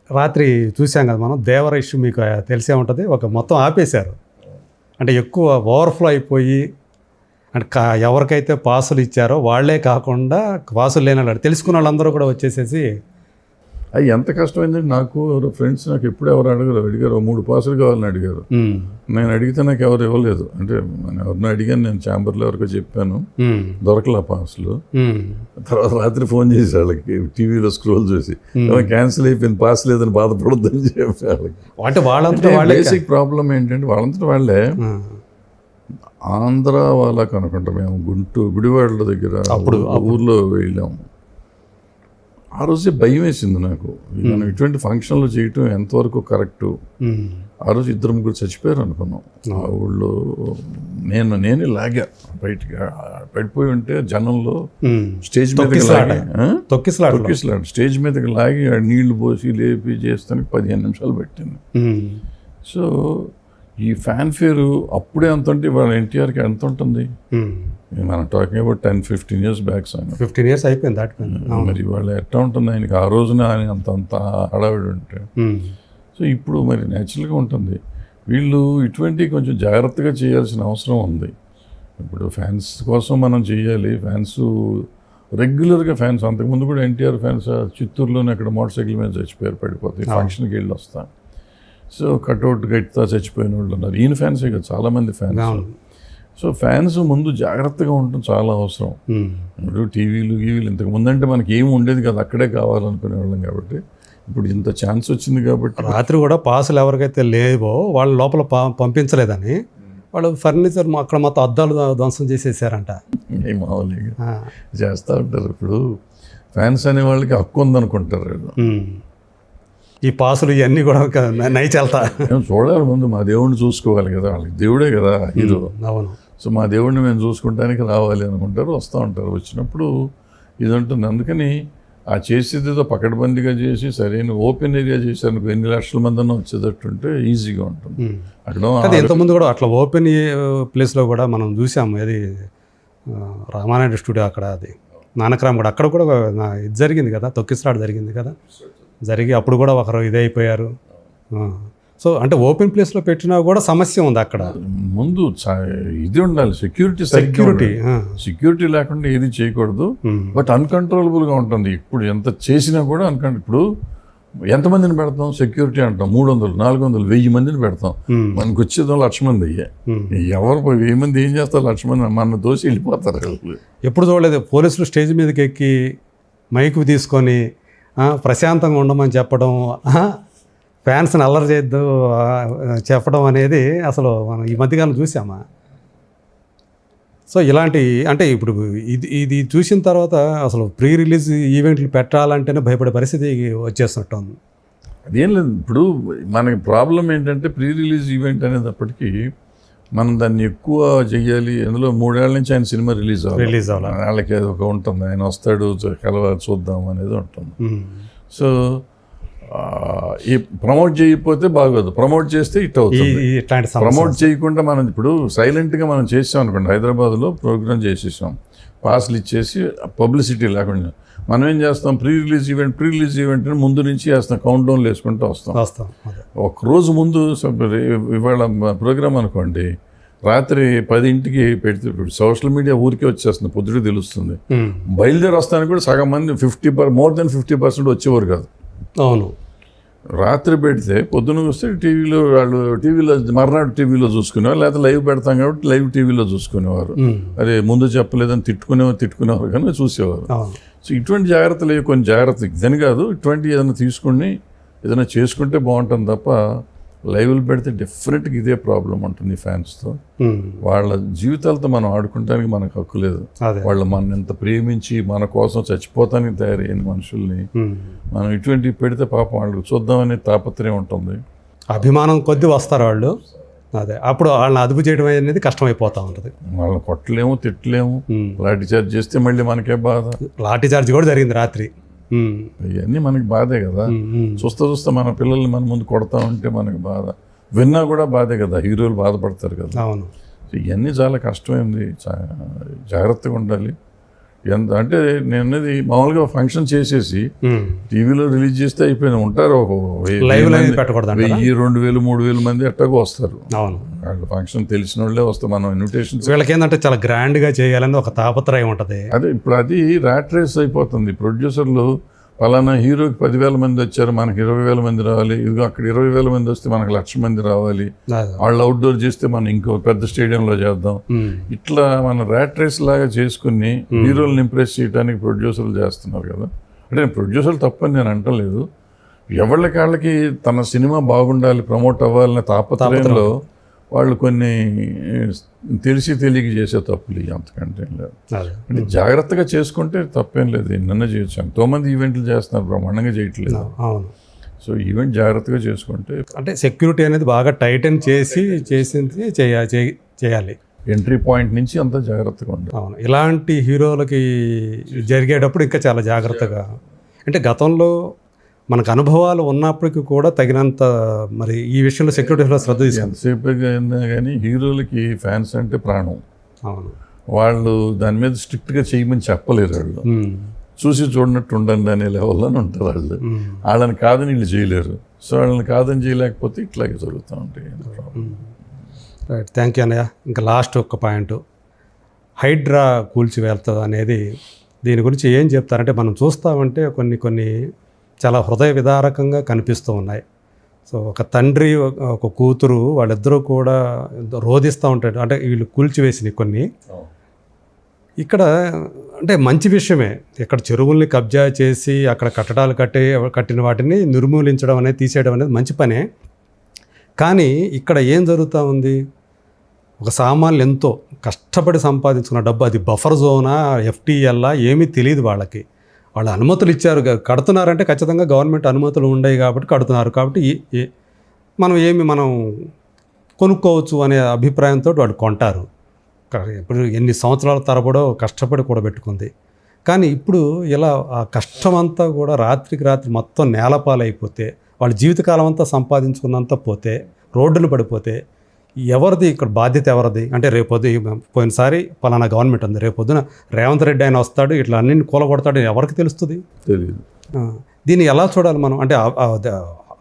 రాత్రి చూసాం కదా మనం, దేవర ఇష్యూ మీకు తెలిసే ఉంటుంది. ఒక మొత్తం ఆపేశారు, అంటే ఎక్కువ ఓవర్ఫ్లో అయిపోయి, అంటే ఎవరికైతే పాసులు ఇచ్చారో వాళ్ళే కాకుండా పాసులు లేని వాళ్ళు తెలుసుకున్న వాళ్ళందరూ కూడా వచ్చేసేసి. అది ఎంత కష్టమైందండి. నాకు ఎవరో ఫ్రెండ్స్ నాకు ఎప్పుడు ఎవరు అడిగారు 3 పాసులు కావాలని అడిగారు. నేను అడిగితే నాకు ఎవరు ఇవ్వలేదు. అంటే ఎవరిని అడిగాను, నేను ఛాంబర్లో ఎవరికో చెప్పాను, దొరకలే పాసులు. తర్వాత రాత్రి ఫోన్ చేసి వాళ్ళకి టీవీలో స్క్రోల్ చేసి క్యాన్సిల్ అయిపోయింది, పాస్ లేదని బాధపడొద్దని చెప్పి వాళ్ళకి. అంటే వాళ్ళంతా బేసిక్ ప్రాబ్లం ఏంటంటే వాళ్ళంతా వాళ్ళే ఆంధ్ర వాళ్ళకి అనుకుంటా. మేము గుడివాడల దగ్గర అప్పుడు ఊర్లో వెళ్ళాము. ఆ రోజే భయం వేసింది నాకు, మనం ఇటువంటి ఫంక్షన్లు చేయటం ఎంతవరకు కరెక్టు. ఆ రోజు 2-3 చచ్చిపోయారు అనుకున్నాం ఆ ఊళ్ళో. నేనే లాగా బయటికి పడిపోయి ఉంటే జనంలో స్టేజ్ మీదకి లాగి తొక్కిసలాడు స్టేజ్ మీదకి లాగి నీళ్లు పోసి లేపి చేస్తానికి 15 నిమిషాలు పెట్టింది. సో ఈ ఫ్యాన్ఫేర్ అప్పుడే ఎంత ఉంటే ఇవాళ ఎన్టీఆర్కి ఎంత ఉంటుంది? మనం talking about 10-15 years back. 15 years అయిపోయింది దాటిపోయింది. మరి ఇవాళ ఎట్లా ఉంటుంది ఆయనకి? ఆ రోజున ఆయన అంత హడావిడి ఉంటే. సో ఇప్పుడు మరి న్యాచురల్గా ఉంటుంది. వీళ్ళు ఇటువంటి కొంచెం జాగ్రత్తగా చేయాల్సిన అవసరం ఉంది. ఇప్పుడు ఫ్యాన్స్ కోసం మనం చేయాలి. ఫ్యాన్స్ రెగ్యులర్గా ఫ్యాన్స్, అంతకుముందు కూడా ఎన్టీఆర్ ఫ్యాన్స్ చిత్తూరులోనే అక్కడ మోటార్ సైకిల్ మీద చచ్చిపోయారు, పడిపోతాయి, ఫంక్షన్కి వెళ్ళి వస్తాను. సో కట్అవుట్ గట్టితో చచ్చిపోయిన వాళ్ళు ఉన్నారు. ఈయన ఫ్యాన్సే కదా చాలామంది ఫ్యాన్స్. సో ఫ్యాన్స్ ముందు జాగ్రత్తగా ఉండటం చాలా అవసరం. ఇప్పుడు టీవీలు ఇంతకు ముందంటే మనకి ఏమి ఉండేది కదా, అక్కడే కావాలనుకునే వాళ్ళం. కాబట్టి ఇప్పుడు ఇంత ఛాన్స్ వచ్చింది కాబట్టి. రాత్రి కూడా పాసులు ఎవరికైతే లేవో వాళ్ళ లోపల పంపించలేదని వాళ్ళు ఫర్నిచర్ అక్కడ మొత్తం అద్దాలు ధ్వంసం చేసేసారంట. మామూలుగా చేస్తూ ఉంటారు. ఇప్పుడు ఫ్యాన్స్ అనే వాళ్ళకి హక్కు ఉందనుకుంటారు వీళ్ళు. ఈ పాసులు ఇవన్నీ కూడా నైచెల్తా చూడాలి. ముందు మా దేవుడిని చూసుకోవాలి కదా, వాళ్ళకి దేవుడే కదా హీరో. అవును. సో మా దేవుడిని మేము చూసుకుంటానికి రావాలి అనుకుంటారు, వస్తూ ఉంటారు. వచ్చినప్పుడు ఇది ఉంటుంది. అందుకని ఆ చేసేది ఏదో పకడ్బందీగా చేసి సరైన ఓపెన్ ఏరియా చేశారు, ఎన్ని లక్షల మంది అన్న వచ్చేటట్టుంటే ఈజీగా ఉంటుంది. అక్కడ ఇంతకుముందు కూడా అట్లా ఓపెన్ ప్లేస్లో కూడా మనం చూసాము. అది రామానాయుడు స్టూడియో అక్కడ, అది నానక్రామ్ కూడా, అక్కడ కూడా ఇది జరిగింది కదా, తొక్కిసలాట జరిగింది కదా, జరిగి అప్పుడు కూడా ఒకరు ఇదైపోయారు. సో అంటే ఓపెన్ ప్లేస్లో పెట్టినా కూడా సమస్య ఉంది అక్కడ. ముందు ఇది ఉండాలి, సెక్యూరిటీ లేకుండా ఏది చేయకూడదు. బట్ అన్కంట్రోలబుల్గా ఉంటుంది. ఇప్పుడు ఎంత చేసినా కూడా ఇప్పుడు ఎంతమందిని పెడతాం సెక్యూరిటీ అంటాం? 300, 400, 1000 మందిని పెడతాం. మనకు వచ్చేదో 1,00,000 మంది అయ్యా. ఎవరు 1000 మంది ఏం చేస్తారు? 1,00,000 మంది మన దోసి వెళ్ళిపోతారు. ఎప్పుడు చూడలేదు పోలీసులు స్టేజ్ మీదకి ఎక్కి మైకు తీసుకొని ప్రశాంతంగా ఉండమని చెప్పడం, ఫ్యాన్స్ని అల్లరి చేయొద్దు చెప్పడం అనేది అసలు మనం ఈ మధ్యకాలం చూసామా? సో ఇలాంటి, అంటే ఇప్పుడు ఇది చూసిన తర్వాత అసలు ప్రీ రిలీజ్ ఈవెంట్లు పెట్టాలంటేనే భయపడే పరిస్థితి వచ్చేస్తున్నట్టు ఉంది. అదేం లేదు. ఇప్పుడు మనకి ప్రాబ్లం ఏంటంటే ప్రీ రిలీజ్ ఈవెంట్ అనేటప్పటికీ మనం దాన్ని ఎక్కువ చెయ్యాలి. అందులో 3 ఏళ్ల నుంచి ఆయన సినిమా రిలీజ్ అవ్వాలి, వాళ్ళకి అది ఒక ఉంటుంది, ఆయన వస్తాడు చూద్దాం అనేది ఉంటుంది. సో ఈ ప్రమోట్ చేయకపోతే బాగోదు, ప్రమోట్ చేస్తే ఇట్ అవుతుంది. ప్రమోట్ చేయకుండా మనం ఇప్పుడు సైలెంట్గా మనం చేసాం అనుకోండి, హైదరాబాద్లో ప్రోగ్రామ్ చేసేసాం, పాస్లు ఇచ్చేసి పబ్లిసిటీ లేకుండా మనం ఏం చేస్తాం? ప్రీ రిలీజ్ ఈవెంట్ ముందు నుంచి వేస్తాం, కౌంట్ డౌన్లు వేసుకుంటూ వస్తాం. ఒకరోజు ముందు ఇవాళ ప్రోగ్రామ్ అనుకోండి, రాత్రి 10ంటికి పెడితే సోషల్ మీడియా ఊరికే వచ్చేస్తుంది, పొద్దుటే తెలుస్తుంది. బయలుదేరి వస్తానికి కూడా సగం మంది more than 50% వచ్చేవారు కాదు. అవును. రాత్రి పెడితే పొద్దున వస్తే టీవీలో మర్నాడు టీవీలో చూసుకునేవారు, లేకపోతే లైవ్ పెడతాం కాబట్టి లైవ్ టీవీలో చూసుకునేవారు. అదే ముందు చెప్పలేదని తిట్టుకునేవారు కానీ చూసేవారు. సో ఇటువంటి జాగ్రత్తలు కొన్ని జాగ్రత్త ఇదని కాదు, ఇటువంటి ఏదైనా తీసుకుని ఏదైనా చేసుకుంటే బాగుంటుంది తప్ప లైవ్లు పెడితే డెఫినెట్గా ఇదే ప్రాబ్లం ఉంటుంది ఫ్యాన్స్తో. వాళ్ళ జీవితాలతో మనం ఆడుకుంటానికి మనకు హక్కు లేదు. వాళ్ళు మన ఎంత ప్రేమించి మన కోసం చచ్చిపోతానికి తయారైన మనుషుల్ని మనం ఇటువంటి పెడితే పాపం వాళ్ళు చూద్దామనే తాపత్రయం ఉంటుంది. అభిమానం కొద్దీ వస్తారు వాళ్ళు. అదే అప్పుడు వాళ్ళని అదుపు చేయడం అనేది కష్టమైపోతూ ఉంటుంది. వాళ్ళని కొట్టలేము, తిట్టలేము, లాఠీ చార్జ్ చేస్తే మళ్ళీ మనకే బాధ. లాఠీ చార్జ్ కూడా జరిగింది రాత్రి. ఇవన్నీ మనకి బాధే కదా. చూస్తా మన పిల్లల్ని మన ముందు కొడతా ఉంటే మనకి బాధ, విన్నా కూడా బాధే కదా, హీరోలు బాధపడతారు కదా. అవును. ఇవన్నీ చాలా కష్టమైంది, జాగ్రత్తగా ఉండాలి. ఎంత అంటే నేను అనేది మామూలుగా ఫంక్షన్ చేసేసి టీవీలో రిలీజ్ చేస్తే అయిపోయిన ఉంటారు ఒక లైవ్ పెట్టకూడదు 1000, 2000, 3000 మంది అట్టాగా వస్తారు. అవును, వాళ్ళు ఫంక్షన్ తెలిసిన వాళ్ళే వస్తారు. మనం ఇన్విటేషన్ వీళ్ళకి ఏంటంటే చాలా గ్రాండ్గా చేయాలని ఒక తాపత్రయం ఉంటుంది. అదే ఇప్పుడు అది ర్యాట్ రేస్ అయిపోతుంది. ప్రొడ్యూసర్లు పలానా హీరోకి 10,000 మంది వచ్చారు, మనకి 20,000 మంది రావాలి, ఇదిగో అక్కడ 20,000 మంది వస్తే మనకు 1,00,000 మంది రావాలి, వాళ్ళు అవుట్డోర్ చేస్తే మనం ఇంకో పెద్ద స్టేడియంలో చేద్దాం. ఇట్లా మన ర్యాట్ రేస్ లాగా చేసుకుని హీరోలను ఇంప్రెస్ చేయడానికి ప్రొడ్యూసర్లు చేస్తున్నారు కదా. అంటే ప్రొడ్యూసర్లు తప్పని నేను అంటలేదు. ఎవరికి వాళ్ళకి తన సినిమా బాగుండాలి, ప్రమోట్ అవ్వాలనే తాపత్రయంలో వాళ్ళు కొన్ని తెలిసి తెలియక చేసే తప్పులు అంతకంటే ఏం లేదు. అంటే జాగ్రత్తగా చేసుకుంటే తప్పేం లేదు, ఎన్నన్నా చేయొచ్చు. ఎంతోమంది ఈవెంట్లు చేస్తున్నారు, బ్రహ్మాండంగా చేయట్లేదు. అవును, సో ఈవెంట్ జాగ్రత్తగా చేసుకుంటే అంటే సెక్యూరిటీ అనేది బాగా టైటన్ చేసింది చేయాలి. ఎంట్రీ పాయింట్ నుంచి అంతా జాగ్రత్తగా ఉండాలి. అవును, ఇలాంటి హీరోలకి జరిగేటప్పుడు ఇంకా చాలా జాగ్రత్తగా. అంటే గతంలో మనకు అనుభవాలు ఉన్నప్పటికీ కూడా తగినంత మరి ఈ విషయంలో సెక్యూరిటీలో శ్రద్ధ తీసుకుంది. ఎంతసేపుగా అయినా కానీ హీరోలకి ఫ్యాన్స్ అంటే ప్రాణం. అవును, వాళ్ళు దాని మీద స్ట్రిక్ట్గా చేయమని చెప్పలేరు. వాళ్ళు చూసి చూడనట్టు ఉండండి అనే లెవెల్లోనే ఉంటారు వాళ్ళు. వాళ్ళని కాదని వీళ్ళు చేయలేరు. సో వాళ్ళని కాదని చేయలేకపోతే ఇట్లాగే జరుగుతూ ఉంటాయి. రైట్, థ్యాంక్ యూ అన్నయ్య. ఇంకా లాస్ట్ ఒక్క పాయింట్, హైడ్రా కూల్చివేళ్తుంది అనేది దీని గురించి ఏం చెప్తారంటే, మనం చూస్తామంటే కొన్ని చాలా హృదయ విదారకంగా కనిపిస్తూ ఉన్నాయి. సో ఒక తండ్రి ఒక కూతురు వాళ్ళిద్దరూ కూడా రోధిస్తూ ఉంటారు. అంటే వీళ్ళు కూల్చివేసినవి కొన్ని. ఇక్కడ అంటే మంచి విషయమే, ఇక్కడ చెరువుల్ని కబ్జా చేసి అక్కడ కట్టడాలు కట్టిన వాటిని నిర్మూలించడం అనేది, తీసేయడం అనేది మంచి పనే. కానీ ఇక్కడ ఏం జరుగుతూ ఉంది, ఒక సామాన్లు ఎంతో కష్టపడి సంపాదించుకున్న డబ్బు, అది బఫర్ జోనా, FTLా ఏమీ తెలియదు వాళ్ళకి. వాళ్ళు అనుమతులు ఇచ్చారు, కడుతున్నారంటే ఖచ్చితంగా గవర్నమెంట్ అనుమతులు ఉన్నాయి కాబట్టి కడుతున్నారు. కాబట్టి మనం కొనుక్కోవచ్చు అనే అభిప్రాయంతో వాళ్ళు కొంటారు. ఇప్పుడు ఎన్ని సంవత్సరాల తరబడో కష్టపడి కూడా పెట్టుకుంది. కానీ ఇప్పుడు ఇలా ఆ కష్టమంతా కూడా రాత్రికి రాత్రి మొత్తం నేలపాలైపోతే, వాళ్ళ జీవితకాలం అంతా సంపాదించుకున్నంత పోతే, రోడ్డును పడిపోతే ఎవరిది ఇక్కడ బాధ్యత ఎవరిది? అంటే రేపొద్దు పోయినసారి పలానా గవర్నమెంట్ ఉంది, రేపొద్దున రేవంత్ రెడ్డి ఆయన వస్తాడు, ఇట్లా అన్నింటిని కూలగొడతాడు, ఎవరికి తెలుస్తుంది? తెలియదు. దీన్ని ఎలా చూడాలి మనం? అంటే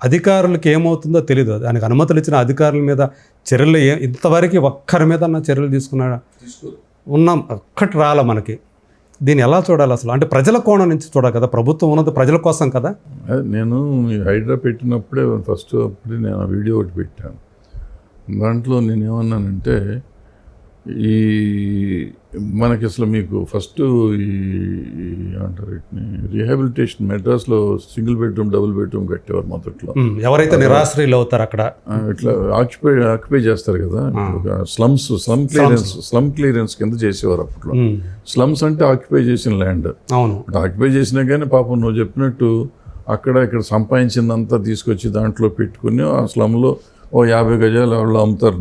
అధికారులకి ఏమవుతుందో తెలియదు. దానికి అనుమతులు ఇచ్చిన అధికారుల మీద చర్యలు ఇంతవరకు ఒక్కరి మీద చర్యలు తీసుకున్నాడా? ఉన్నాం, ఒక్కటి రాల మనకి. దీన్ని ఎలా చూడాలి అసలు? అంటే ప్రజల కోణం నుంచి చూడాలి కదా, ప్రభుత్వం ఉన్నది ప్రజల కోసం కదా. నేను హైడ్రా పెట్టినప్పుడే అప్పుడే నేను ఆ వీడియో ఒకటి పెట్టాను. దాంట్లో నేనేమన్నానంటే, ఈ మనకి అసలు మీకు ఫస్ట్ ఈ ఏమంటారు వీటిని రీహాబిలిటేషన్, మెడ్రాస్లో సింగిల్ బెడ్రూమ్, డబుల్ బెడ్రూమ్ కట్టేవారు మొదట్లో. ఎవరైతే నిరాశ్రయులు అవుతారు అక్కడ ఇట్లా ఆక్యుపై చేస్తారు కదా, స్లమ్ క్లియరెన్స్ కింద చేసేవారు అప్పట్లో. స్లమ్స్ అంటే ఆక్యుపై చేసిన ల్యాండ్. అవును, ఆక్యుపై చేసినా కానీ పాపం నువ్వు చెప్పినట్టు అక్కడ ఇక్కడ సంపాదించిందంతా తీసుకొచ్చి దాంట్లో పెట్టుకుని ఆ స్లమ్లో 50 గజాలు వాళ్ళు అమ్ముతారు.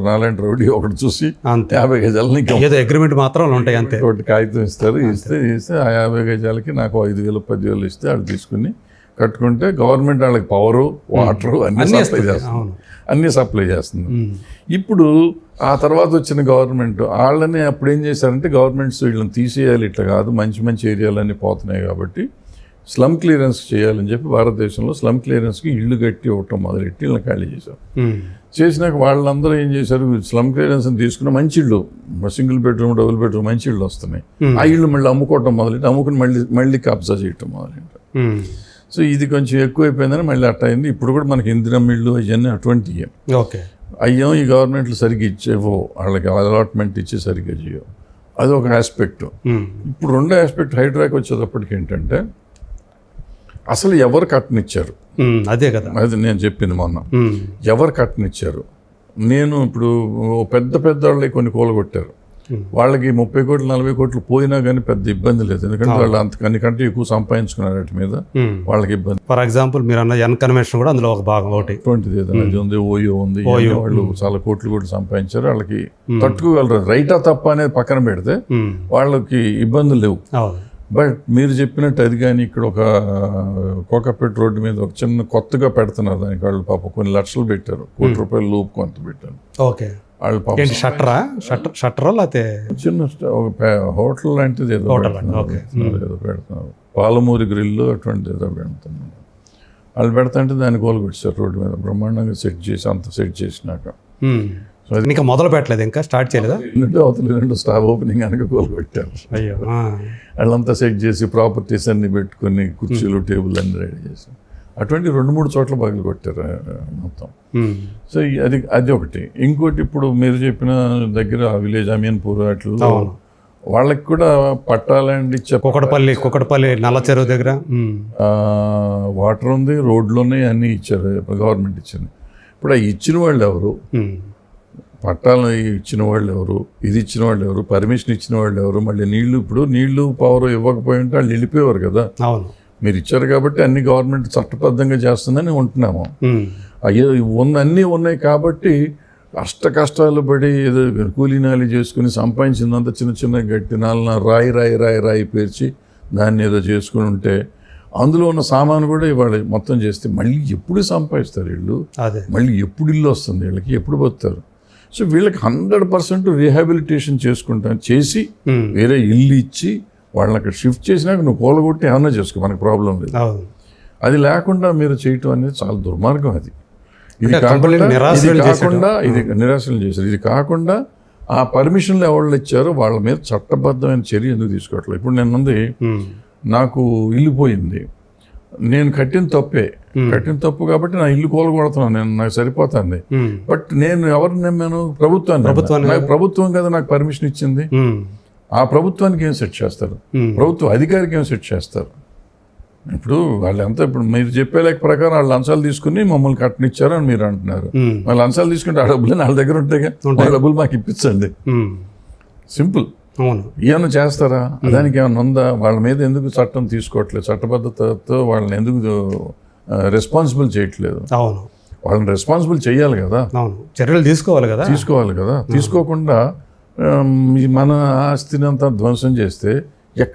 నాలాంటి రౌడీ ఒకటి చూసి 50 గజాలని అగ్రిమెంట్ మాత్రం ఉంటాయి, అంతే. ఒకటి కాగితం ఇస్తారు, ఇస్తే ఆ 50 గజాలకి నాకు 5,000, 10,000 ఇస్తే వాళ్ళు తీసుకుని కట్టుకుంటే గవర్నమెంట్ వాళ్ళకి పవరు, వాటరు అన్నీ సప్లై చేస్తుంది. ఇప్పుడు ఆ తర్వాత వచ్చిన గవర్నమెంట్ వాళ్ళని అప్పుడు ఏం చేశారంటే, గవర్నమెంట్స్ వీళ్ళని తీసేయాలి, ఇట్లా కాదు, మంచి మంచి ఏరియాలన్నీ పోతున్నాయి కాబట్టి స్లమ్ క్లియరెన్స్ చేయాలని చెప్పి భారతదేశంలో స్లమ్ క్లియరెన్స్కి ఇళ్ళు కట్టి ఇవ్వటం మొదలెట్టి ఇళ్ళని ఖాళీ చేశారు. చేసినాక వాళ్ళందరూ ఏం చేశారు, స్లమ్ క్లియరెన్స్ తీసుకున్న మంచి ఇళ్ళు, సింగిల్ బెడ్రూమ్, డబుల్ బెడ్రూమ్ మంచి ఇళ్ళు వస్తున్నాయి. ఆ ఇళ్ళు మళ్ళీ అమ్ముకోవటం మొదలెట్టి, అమ్ముకుని మళ్ళీ కబ్జా చేయటం మొదలెట్టారు. సో ఇది కొంచెం ఎక్కువైపోయిందని మళ్ళీ అట్ట అయింది. ఇప్పుడు కూడా మనకి ఇందిరమ్మ ఇళ్ళు అవన్నీ అటువంటివి అయ్యాం. ఈ గవర్నమెంట్లు సరిగ్గా ఇచ్చేవో, వాళ్ళకి అలాట్మెంట్ ఇచ్చి సరిగ్గా చేయవు. అది ఒక ఆస్పెక్ట్. ఇప్పుడు రెండో ఆస్పెక్ట్ హైడ్రాకి వచ్చేటప్పటికి ఏంటంటే, అసలు ఎవరు కట్టనిచ్చారు? అదే కదా, అది నేను చెప్పింది మొన్న. ఎవరు కట్టనిచ్చారు? నేను ఇప్పుడు పెద్ద వాళ్ళకి కొన్ని కూలగొట్టారు, వాళ్ళకి 30 కోట్లు 40 కోట్లు పోయినా కానీ పెద్ద ఇబ్బంది లేదు, ఎందుకంటే వాళ్ళు అంతకంటే ఎక్కువ సంపాదించుకున్నారు వాటి మీద, వాళ్ళకి ఇబ్బంది. ఫర్ ఎగ్జాంపుల్ మీరు అన్న ఎన్ కన్వెన్షన్ కూడా అందులో ఒక భాగం, ఒకటి అటువంటిది ఏదైనా ఉంది, ఓయో ఉంది, వాళ్ళు చాలా కోట్లు కూడా సంపాదించారు, వాళ్ళకి తట్టుకోగలరు. రైటా తప్ప అనేది పక్కన పెడితే వాళ్ళకి ఇబ్బందులు లేవు. బట్ మీరు చెప్పినట్టు అది కానీ ఇక్కడ ఒక కోకాపేట రోడ్డు మీద ఒక చిన్న కొత్తగా పెడుతున్నారు, దానికి వాళ్ళు పాపం కొన్ని లక్షలు పెట్టారు, ₹1 కోటి లూప్ కొంత పెట్టారు. ఓకే, వాళ్ళు పాపం ఏంటి షట్టరా లేకపోతే చిన్న ఒక హోటల్ లాంటిది ఏదో పెడుతున్నారు, పాలమూరి గ్రిల్లు అటువంటి ఏదో పెడుతున్నారు. వాళ్ళు పెడతాంటే దాన్ని కోలుకొచ్చారు రోడ్డు మీద బ్రహ్మాండంగా సెట్ చేసి అంత సెట్ చేసినాక. సో అది ఇంకా మొదలు పెట్టలేదు, ఇంకా స్టార్ట్ చేయలేదా? అవతల స్టాఫ్ ఓపెనింగ్ కనుక కోలుకొట్టారు. అయ్యో. వాళ్ళంతా సెట్ చేసి ప్రాపర్టీస్ అన్ని పెట్టుకొని కుర్చీలు టేబుల్ అన్ని రెడీ చేసి అటువంటి 2-3 చోట్ల పగలు కొట్టారు మొత్తం. సో అది ఒకటి. ఇంకోటి ఇప్పుడు మీరు చెప్పిన దగ్గర విలేజ్ అమీన్పూర్ అట్లా వాళ్ళకి కూడా పట్టాలండి కుకటపల్లి నల్ల చెరువు దగ్గర వాటర్ ఉంది, రోడ్లు ఉన్నాయి, అన్నీ ఇచ్చారు, గవర్నమెంట్ ఇచ్చింది. ఇప్పుడు ఆ ఇచ్చిన వాళ్ళు ఎవరు, పట్టాలు ఇచ్చిన వాళ్ళు ఎవరు, ఇది ఇచ్చిన వాళ్ళు ఎవరు, పర్మిషన్ ఇచ్చిన వాళ్ళు ఎవరు, మళ్ళీ నీళ్లు పవర్ ఇవ్వకపోయి ఉంటే వాళ్ళు వెళ్ళిపోయేవారు కదా. అవును, మీరు ఇచ్చారు కాబట్టి అన్ని గవర్నమెంట్ చట్టబద్ధంగా చేస్తుందని ఉంటున్నాము. అయ్యో అన్నీ ఉన్నాయి కాబట్టి కష్టాలు పడి ఏదో కూలీనాలి చేసుకుని సంపాదించిందంతా చిన్న చిన్న గట్టి రాయి పేర్చి దాన్ని ఏదో చేసుకుని ఉంటే అందులో ఉన్న సామాను కూడా ఇవాళ మొత్తం చేస్తే మళ్ళీ ఎప్పుడు సంపాదిస్తారు వీళ్ళు, మళ్ళీ ఎప్పుడు ఇల్లు వస్తుంది వీళ్ళకి, ఎప్పుడు పోతారు. సో వీళ్ళకి 100% రీహాబిలిటేషన్ చేసి వేరే ఇల్లు ఇచ్చి వాళ్ళని అక్కడ షిఫ్ట్ చేసినాక నువ్వు కూలగొట్టి ఏమన్నా చేసుకో, మనకు ప్రాబ్లం లేదు. అది లేకుండా మీరు చేయటం అనేది చాలా దుర్మార్గం. అది ఇది కాకుండా ఇది నిరాశలు చేశారు. ఇది కాకుండా ఆ పర్మిషన్లు ఎవరు ఇచ్చారో వాళ్ళ మీద చట్టబద్ధమైన చర్య ఎందుకు తీసుకోవట్లేదు? ఇప్పుడు నేనుంది, నాకు ఇల్లు పోయింది, నేను కట్టిన తప్పు కాబట్టి నా ఇల్లు కూలగొడుతున్నాను, నాకు సరిపోతుంది. బట్ నేను ఎవరిని నమ్మాను? ప్రభుత్వం కదా నాకు పర్మిషన్ ఇచ్చింది. ఆ ప్రభుత్వానికి ఏం సెట్ చేస్తారు? ప్రభుత్వ అధికారికి ఏం సెట్ చేస్తారు? ఇప్పుడు మీరు చెప్పే లెక్క ప్రకారం వాళ్ళు లంచాలు తీసుకుని మమ్మల్ని కట్టనిచ్చారు అని మీరు అంటున్నారు. వాళ్ళు లంచాలు తీసుకుంటే ఆ డబ్బులు వాళ్ళ దగ్గర ఉంటాయి, డబ్బులు మాకు ఇప్పించండి, సింపుల్. ఏమన్నా చేస్తారా? దానికి ఏమన్నా ఉందా? వాళ్ళ మీద ఎందుకు చట్టం తీసుకోవట్లేదు? చట్టబద్ధతతో వాళ్ళని ఎందుకు రెస్పాన్సిబుల్ చేయట్లేదు? వాళ్ళని రెస్పాన్సిబుల్ చేయాలి కదా, చర్యలు తీసుకోవాలి కదా. తీసుకోకుండా మన ఆస్తిని అంతా ధ్వంసం చేస్తే ఎక్కడ